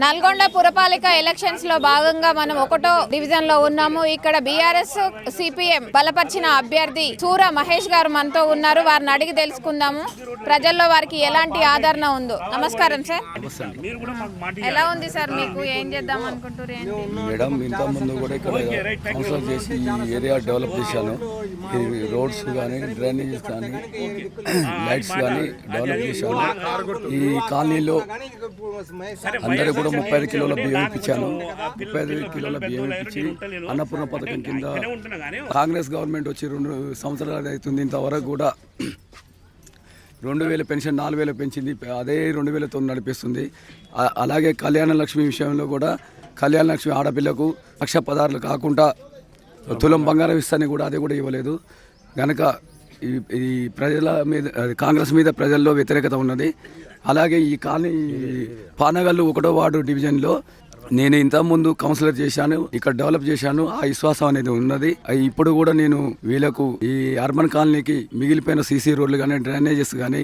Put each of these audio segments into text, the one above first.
Nalgonda పురపాలిక elections లో భాగంగా మనం ఒకటో డివిజన్ లో ఉన్నాము. ఇక్కడ బీఆర్ఎస్ సిపిఎం బలపరిచిన అభ్యర్థి సూర మహేష్ గారు మనతో ఉన్నారు. వారిని అడిగి తెలుసుకుందాము ప్రజల్లో వారికి ఎలాంటి ఆదరణ ఉందో. నమస్కారం సార్. ఎలా ఉంది సార్ మీకు? ఏం చేద్దాం అనుకుంటున్నారు? మేడం, ఇంత ముందు కూడా ఇక్కడ కౌన్సిలర్ చేసి ఈ ఏరియా డెవలప్ చేశాను. ఈ రోడ్స్ కానీ, డ్రైనేజెస్ కానీ, లైట్స్ కానీ డెవలప్ చేశాను. ఈ కాలనీలో అందరూ కూడా 35 కిలోల బియ్యం ఇప్పించాను. 35 కిలోల బియ్యం ఇప్పించి అన్నపూర్ణ పథకం కింద కాంగ్రెస్ గవర్నమెంట్ వచ్చి 2 సంవత్సరాలు అవుతుంది. ఇంతవరకు కూడా 2000 పెన్షన్ 4000 పెంచింది. అదే 2000తో నడిపిస్తుంది. అలాగే కళ్యాణ లక్ష్మి విషయంలో కూడా కళ్యాణ లక్ష్మి ఆడపిల్లకు 1,16,000 కాకుండా తులం బంగారం ఇస్తాని కూడా అది కూడా ఇవ్వలేదు. కనుక ఈ ప్రజల మీద కాంగ్రెస్ మీద ప్రజల్లో వ్యతిరేకత ఉన్నది. అలాగే ఈ కాలనీ పానగల్లు 1వ వార్డు డివిజన్లో నేను ఇంతకుముందు కౌన్సిలర్ చేశాను. ఇక్కడ డెవలప్ చేశాను. ఆ విశ్వాసం అనేది ఉన్నది. ఇప్పుడు కూడా నేను వీళ్ళకు ఈ అర్బన్ కాలనీకి మిగిలిపోయిన సీసీ రోడ్లు కానీ, డ్రైనేజెస్ కానీ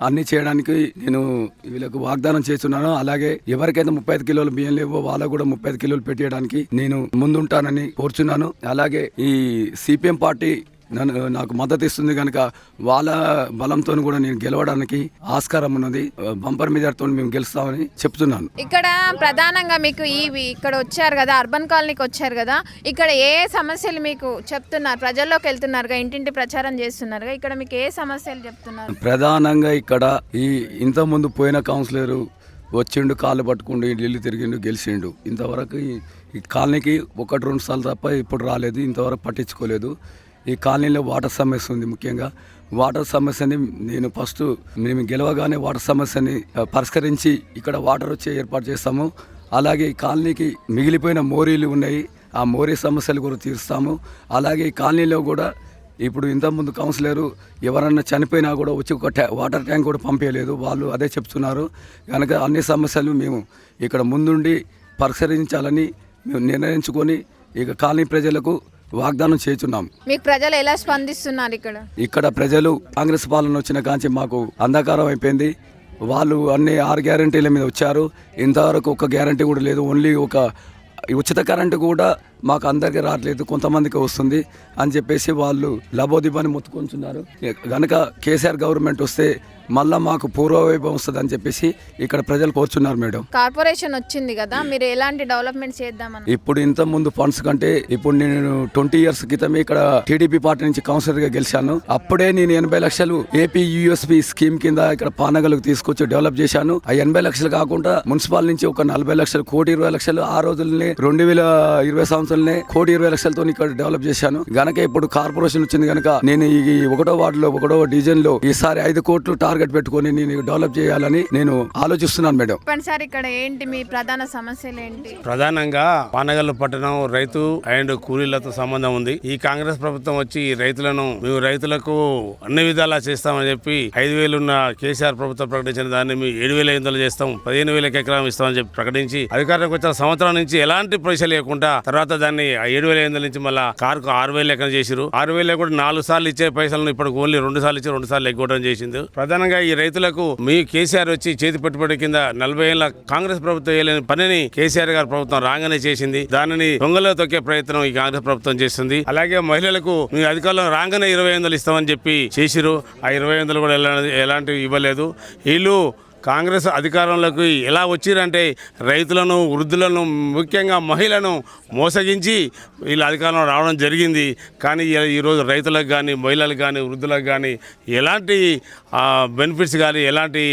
అన్ని చేయడానికి నేను వీళ్ళకు వాగ్దానం చేస్తున్నాను. అలాగే ఎవరికైతే 35 కిలోల బియ్యం లేవో వాళ్ళకు కూడా 35 కిలోలు పెట్టేయడానికి నేను ముందుంటానని కోరుచున్నాను. అలాగే ఈ సిపిఎం పార్టీ నాకు మద్దతు ఇస్తుంది కనుక వాళ్ళ బలంతో కూడా నేను గెలవడానికి ఆస్కారం ఉన్నది. బంపర్ మెజార్టీతో మేము గెలుస్తామని చెప్తున్నాను. ఇక్కడ ప్రధానంగా మీకు ఇక్కడ వచ్చారు కదా, అర్బన్ కాలనీకి వచ్చారు కదా, ఇక్కడ ఏ సమస్యలు మీకు చెప్తున్నారు? ప్రజల్లోకి వెళ్తున్నారుగా, ఇంటింటి ప్రచారం చేస్తున్నారుగా, ఇక్కడ మీకు ఏ సమస్యలు చెప్తున్నారు? ప్రధానంగా ఇక్కడ ఇంత ముందు పోయిన కౌన్సిలర్ వచ్చిండు, కాళ్ళు పట్టుకుండు, ఇల్లు తిరిగిండు, గెలిచిండు. ఇంతవరకు ఈ కాలనీకి 1-2 సార్లు తప్ప ఇప్పుడు రాలేదు. ఇంతవరకు పట్టించుకోలేదు. ఈ కాలనీలో వాటర్ సమస్య ఉంది. ముఖ్యంగా వాటర్ సమస్యని నేను ఫస్ట్ మేము గెలవగానే వాటర్ సమస్యని పరిష్కరించి ఇక్కడ వాటర్ వచ్చే ఏర్పాటు చేస్తాము. అలాగే ఈ కాలనీకి మిగిలిపోయిన మోరీలు ఉన్నాయి. ఆ మోరీ సమస్యలు కూడా తీరుస్తాము. అలాగే ఈ కాలనీలో కూడా ఇప్పుడు ఇంతకుముందు కౌన్సిలరు ఎవరన్నా చనిపోయినా కూడా వచ్చి ఒక వాటర్ ట్యాంక్ కూడా పంపించలేదు. వాళ్ళు అదే చెప్తున్నారు. కనుక అన్ని సమస్యలు మేము ఇక్కడ ముందుండి పరిష్కరించాలని మేము నిర్ణయించుకొని ఇక కాలనీ ప్రజలకు వాగ్దానం చేస్తున్నాం. మీకు ప్రజలు ఎలా స్పందిస్తున్నారు? ఇక్కడ ప్రజలు కాంగ్రెస్ పాలన వచ్చిన కాంచి మాకు అంధకారం అయిపోయింది. వాళ్ళు అన్ని 6 గ్యారంటీల మీద వచ్చారు. ఇంతవరకు ఒక గ్యారంటీ కూడా లేదు. ఓన్లీ ఒక ఉచిత కరెంటు కూడా మాకు అందరికీ రావట్లేదు, కొంతమందికి వస్తుంది అని చెప్పేసి వాళ్ళు లబోదిబాని మొత్తుకుంటున్నారు. కనుక కేసీఆర్ గవర్నమెంట్ వస్తే మళ్ళా మాకు పూర్వవైభవం వస్తుంది అని చెప్పేసి ఇక్కడ ప్రజలు కోరుచున్నారు. మేడం, కార్పొరేషన్ వచ్చింది కదా, మీరు ఎలాంటి డెవలప్మెంట్ చేద్దామని? ఇప్పుడు ఇంత ముందు ఫండ్స్ కంటే ఇప్పుడు నేను 20 ఇయర్స్ క్రితమే ఇక్కడ టీడీపీ పార్టీ నుంచి కౌన్సిలర్ గా గెలిచాను. అప్పుడే నేను 80 లక్షలు ఏపీ యూఎస్పీ స్కీమ్ కింద ఇక్కడ పానగలకు తీసుకొచ్చి డెవలప్ చేశాను. ఆ 80 లక్షలు కాకుండా మున్సిపల్ నుంచి ఒక 40 లక్షలు, 1,20,00,000 ఆ రోజులనే 2020 సంవత్సరంలో 1,20,00,000తో ఇక్కడ డెవలప్ చేశాను. గనక ఇప్పుడు కార్పొరేషన్ వచ్చింది కనుక నేను ఈ 1వ వార్డులో 1వ డివిజన్ లో ఈసారి 5 కోట్లు టార్గెట్ పెట్టుకొని నేను డెవలప్ చేయాలని నేను ఆలోచిస్తున్నాను. మేడం, సార్ ఇక్కడ ఏంటి మీ ప్రధాన సమస్యలు ఏంటి? ప్రధానంగా పానగల్లు పట్టణం రైతు అండ్ కూలీలతో సంబంధం ఉంది. ఈ కాంగ్రెస్ ప్రభుత్వం వచ్చి మేము రైతులకు అన్ని విధాలా చేస్తామని చెప్పి 5,000 ఉన్న కేసీఆర్ ప్రభుత్వం ప్రకటించిన దాన్ని మేము 7,500 చేస్తాం, 15,000 ఎకరం ఇస్తామని చెప్పి ప్రకటించి అధికారంలోకి వచ్చిన సంవత్సరం నుంచి ఎలాంటి పైసలు లేకుండా తర్వాత దాన్ని 7,500 నుంచి మళ్ళీ కారుకు 6,000 లెక్కన చేసిరు. 6,000 కూడా 4 సార్లు ఇచ్చే పైసలను ఇప్పుడు ఓన్లీ 2 సార్లు ఇచ్చి 2 సార్లు ఎగ్గొట్టడం చేసింది. ప్రధానంగా ఈ రైతులకు మీ కేసీఆర్ వచ్చి చేతి పెట్టుబడి కింద 40 ఏళ్ల కాంగ్రెస్ ప్రభుత్వం చేయలేని పనిని కేసీఆర్ గారి ప్రభుత్వం రాగానే చేసింది. దానిని దొంగలో తొక్కే ప్రయత్నం ఈ కాంగ్రెస్ ప్రభుత్వం చేస్తుంది. అలాగే మహిళలకు మీ అధికారంలో రాగానే 2,500 ఇస్తామని చెప్పి చేసిరు. ఆ 2,500 కూడా ఎలాంటివి ఇవ్వలేదు. వీళ్ళు కాంగ్రెస్ అధికారంలోకి ఎలా వచ్చిరంటే రైతులను, వృద్ధులను, ముఖ్యంగా మహిళలను మోసగించి వీళ్ళు అధికారంలో రావడం జరిగింది. కానీ ఈరోజు రైతులకు కానీ, మహిళలకు కానీ, వృద్ధులకు కానీ ఎలాంటి బెనిఫిట్స్ కానీ, ఎలాంటి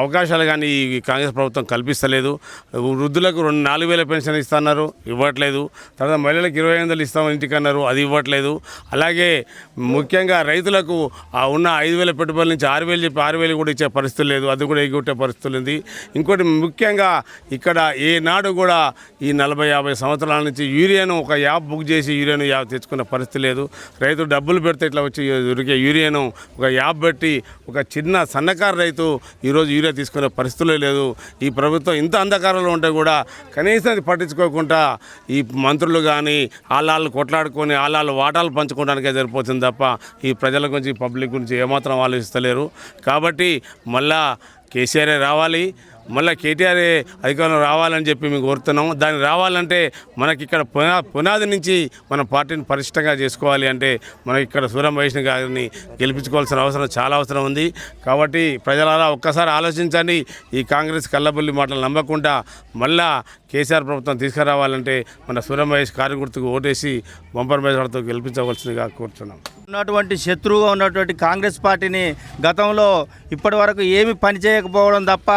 అవకాశాలు కానీ ఈ కాంగ్రెస్ ప్రభుత్వం కల్పిస్తలేదు. వృద్ధులకు 4,000 పెన్షన్ ఇస్తున్నారు, ఇవ్వట్లేదు. తర్వాత మహిళలకు 2,500 ఇస్తామని ఇంటికన్నారు, అది ఇవ్వట్లేదు. అలాగే ముఖ్యంగా రైతులకు ఉన్న 5,000 పెట్టుబడుల నుంచి 6,000 చెప్పి 6,000 కూడా ఇచ్చే పరిస్థితి లేదు, అది కూడా ఎగ్గొట్టే పరిస్థితులు ఉంది. ఇంకోటి ముఖ్యంగా ఇక్కడ ఏనాడు కూడా ఈ 40-50 సంవత్సరాల నుంచి యూరియాను ఒక యాప్ బుక్ చేసి యూరియాను తెచ్చుకున్న పరిస్థితి లేదు. రైతు డబ్బులు పెడితే ఇట్లా వచ్చి దొరికే యూరియాను ఒక యాప్ పెట్టి ఒక చిన్న సన్నకారు రైతు ఈరోజు యూరియా తీసుకునే పరిస్థితులే లేదు. ఈ ప్రభుత్వం ఇంత అంధకారంలో ఉంటే కూడా కనీసం అది పట్టించుకోకుండా ఈ మంత్రులు కానీ ఆళ్ళాళ్ళు కొట్లాడుకొని ఆళ్ళాళ్ళు వాటాలు పంచుకోవడానికే సరిపోతుంది తప్ప ఈ ప్రజల గురించి, పబ్లిక్ గురించి ఏమాత్రం ఆలోచిస్తలేరు. కాబట్టి మళ్ళా కేసీఆర్ రావాలి. మళ్ళీ కేటీఆర్ అధికారంలో రావాలని చెప్పి మేము కోరుతున్నాము. దానికి రావాలంటే మనకి ఇక్కడ పునాది నుంచి మన పార్టీని పరిష్టంగా చేసుకోవాలి అంటే మనకి ఇక్కడ సూర్య మహేష్ గారిని గెలిపించుకోవాల్సిన అవసరం చాలా అవసరం ఉంది. కాబట్టి ప్రజలారా ఒక్కసారి ఆలోచించండి. ఈ కాంగ్రెస్ కల్లబుల్లి మాటలు నమ్మకుండా మళ్ళా కేసీఆర్ ప్రభుత్వం తీసుకురావాలంటే మన సూర్య మహేష్ కారు గుర్తుకు ఓటేసి బంపర్ మెజార్టీతో గెలిపించవలసిందిగా కోరుతున్నాం. ఉన్నటువంటి శత్రువుగా ఉన్నటువంటి కాంగ్రెస్ పార్టీని గతంలో ఇప్పటి వరకు ఏమి పని చేయకపోవడం తప్ప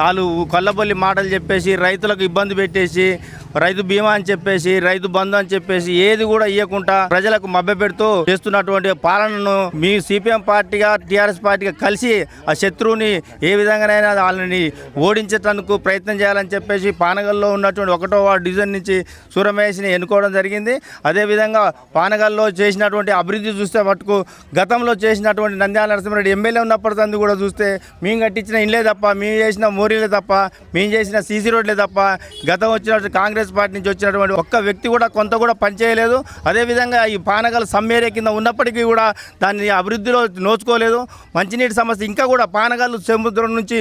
వాళ్ళు కొల్లబొల్లి మాటలు చెప్పేసి రైతులకు ఇబ్బంది పెట్టేసి రైతు బీమా అని చెప్పేసి రైతు బంధు అని చెప్పేసి ఏది కూడా ఇవ్వకుండా ప్రజలకు మభ్యపెడుతూ చేస్తున్నటువంటి పాలనను మీ సిపిఎం పార్టీగా టీఆర్ఎస్ పార్టీగా కలిసి ఆ శత్రువుని ఏ విధంగానైనా వాళ్ళని ఓడించేందుకు ప్రయత్నం చేయాలని చెప్పేసి పానగల్లో ఉన్నటువంటి 1వ వార్డు డివిజన్ నుంచి సూర్యమహేష్ని ఎన్నుకోవడం జరిగింది. అదేవిధంగా పానగల్లో చేసినటువంటి అభివృద్ధి చూస్తే మటుకు గతంలో చేసినటువంటి నంద్యాల నరసింహారెడ్డి ఎమ్మెల్యే ఉన్నప్పటికీ కూడా చూస్తే మేము కట్టించిన ఇండ్లే తప్ప మేము చేసిన మోరీలే తప్ప మేము చేసిన సీసీ రోడ్లే తప్ప గతం వచ్చినటువంటి కాంగ్రెస్ పార్టీ నుంచి వచ్చినటువంటి ఒక్క వ్యక్తి కూడా కొంత కూడా పనిచేయలేదు. అదేవిధంగా ఈ పానగల్ సమ్మేరే కింద ఉన్నప్పటికీ కూడా దాన్ని అభివృద్ధిలో నోచుకోలేదు. మంచినీటి సమస్య ఇంకా కూడా పానగల్ సముద్రం నుంచి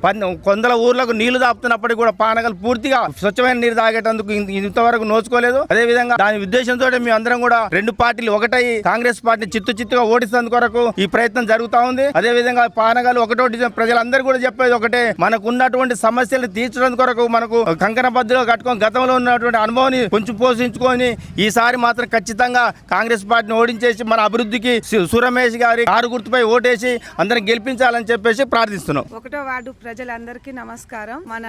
100 ఊర్లకు నీళ్లు దాపుతున్నప్పటికీ కూడా పానగల్ పూర్తిగా స్వచ్ఛమైన నీరు తాగేటందుకు ఇంతవరకు నోచుకోలేదు. అదేవిధంగా దాని ఉద్దేశంతో మేము అందరం కూడా 2 పార్టీలు ఒకటై కాంగ్రెస్ పార్టీని చిత్తుగా ఓడిస్తేందుకు కొరకు ఈ ప్రయత్నం జరుగుతూ ఉంది. అదేవిధంగా పానగల్ 1వ డివిజన్ ప్రజలందరూ కూడా చెప్పేది ఒకటే, మనకు ఉన్నటువంటి సమస్యలు తీర్చడం కొరకు మనకు కంకణ బద్దులో కట్టుకొని గతంలో ఉన్నటువంటి అనుభవాన్ని కొంచెం పోషించుకొని ఈసారి మాత్రం ఖచ్చితంగా కాంగ్రెస్ పార్టీని ఓడించేసి మన అభివృద్ధికి సూర్యమహేష్ గారి కారు గుర్తుపై ఓటేసి అందరం గెలిపించాలని చెప్పేసి ప్రార్థిస్తున్నాం. 1వ వార్డు ప్రజలందరికీ నమస్కారం. మన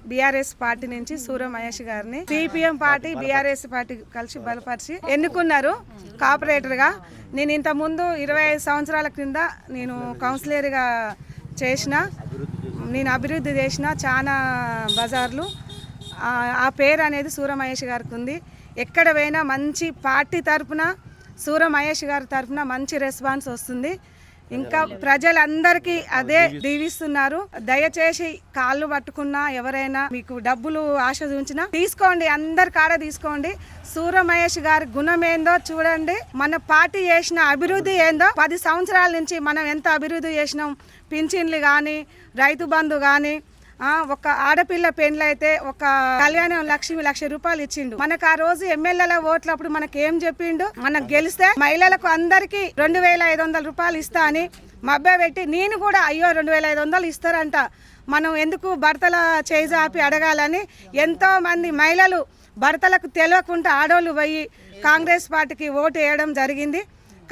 బీఆర్ఎస్ పార్టీ నుంచి సూర్య మహేష్ గారిని సిపిఎం పార్టీ బీఆర్ఎస్ పార్టీ కలిసి బలపరిచి ఎన్నుకున్నారు కార్పొరేటర్ గా. నేను ఇంత ముందు 25 సంవత్సరాల క్రింద నేను కౌన్సిలర్గా చేసిన, నేను అభివృద్ధి చేసిన చాలా బజార్లు. ఆ పేరు అనేది సూర్య మహేష్ గారికి ఉంది. ఎక్కడ పోయినా మంచి పార్టీ తరఫున సూర్య మహేష్ గారి తరఫున మంచి రెస్పాన్స్ వస్తుంది. ఇంకా ప్రజలందరికీ అదే దీవిస్తున్నారు. దయచేసి కాళ్ళు పట్టుకున్నా ఎవరైనా మీకు డబ్బులు ఆశ ఉంచినా తీసుకోండి, అందరి కాడ తీసుకోండి. సూర్య మహేష్ గారి గుణం ఏందో చూడండి. మన పార్టీ చేసిన అభివృద్ధి ఏందో 10 సంవత్సరాల నుంచి మనం ఎంత అభివృద్ధి చేసినాం. పింఛన్లు కానీ రైతు బంధు కానీ ఒక ఆడపిల్ల పెండ్లైతే ఒక కళ్యాణం లక్ష్మి ₹1,00,000 ఇచ్చిండు. మనకు ఆ రోజు ఎమ్మెల్యేల ఓట్లప్పుడు మనకేం చెప్పిండు, మనకు గెలిస్తే మహిళలకు అందరికి ₹2,500 ఇస్తా అని మభ్య పెట్టి, నేను కూడా అయ్యో 2,500 ఇస్తారంట, మనం ఎందుకు భర్తల చేజాపి అడగాలని ఎంతో మంది మహిళలు భర్తలకు తెలియకుండా ఆడోళ్ళు పోయి కాంగ్రెస్ పార్టీకి ఓటు వేయడం జరిగింది.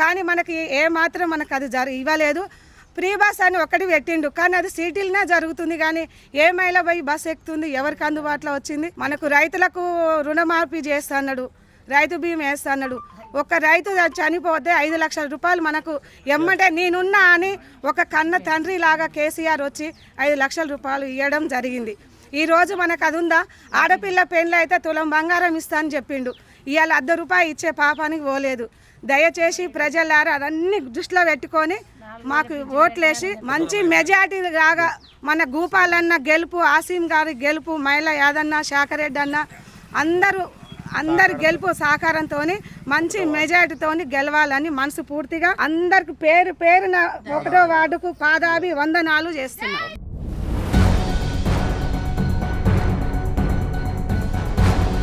కానీ మనకి ఏమాత్రం మనకు అది ఇవ్వలేదు. ఫ్రీ బస్ అని ఒకటి పెట్టిండు, కానీ అది సిటీలనే జరుగుతుంది. కానీ ఏ మహిళ పోయి బస్ ఎక్కుతుంది, ఎవరికి అందుబాటులో వచ్చింది? మనకు రైతులకు రుణమాఫీ చేస్తున్నాడు, రైతు బీమా వేస్తున్నాడు. ఒక రైతు చనిపోతే ₹5,00,000 మనకు ఎమ్మటే నేనున్నా అని ఒక కన్న తండ్రి లాగా కేసీఆర్ వచ్చి ₹5,00,000 ఇవ్వడం జరిగింది. ఈరోజు మనకు అది ఉందా? ఆడపిల్ల పెళ్ళి అయితే తులం బంగారం ఇస్తా అని చెప్పిండు, ఇవాళ ₹1 ఇచ్చే పాపానికి పోలేదు. దయచేసి ప్రజలారా అన్నీ దృష్టిలో పెట్టుకొని మాకు ఓట్లేసి మంచి మెజార్టీ రాగా మన గూపాలన్న గెలుపు, ఆసీం గారి గెలుపు, మహిళ యాదన్న, శాఖరెడ్డి అన్న అందరి గెలుపు సహకారంతో మంచి మెజార్టీతో గెలవాలని మనసు పూర్తిగా అందరికి పేరున 1వ వార్డుకు పాదాభి వందనాలు చేస్తున్నాం.